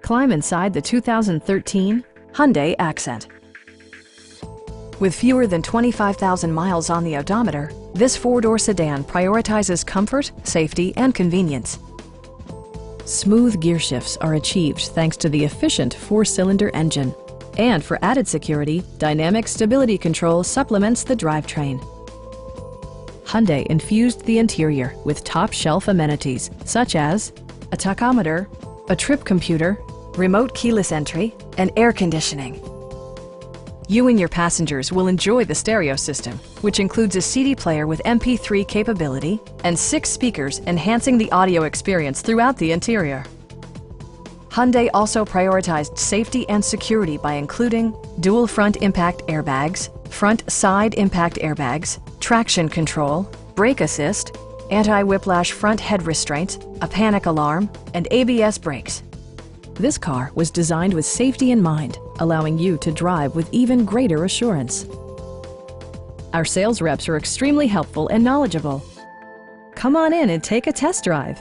Climb inside the 2013 Hyundai Accent. With fewer than 25,000 miles on the odometer, this four-door sedan prioritizes comfort, safety, and convenience. Smooth gear shifts are achieved thanks to the efficient four-cylinder engine. And for added security, dynamic stability control supplements the drivetrain. Hyundai infused the interior with top-shelf amenities such as a tachometer, a trip computer, remote keyless entry, and air conditioning. You and your passengers will enjoy the stereo system, which includes a CD player with MP3 capability and 6 speakers enhancing the audio experience throughout the interior. Hyundai also prioritized safety and security by including dual front impact airbags, front side impact airbags, traction control, brake assist, anti-whiplash front head restraints, a panic alarm, and ABS brakes. This car was designed with safety in mind, allowing you to drive with even greater assurance. Our sales reps are extremely helpful and knowledgeable. Come on in and take a test drive.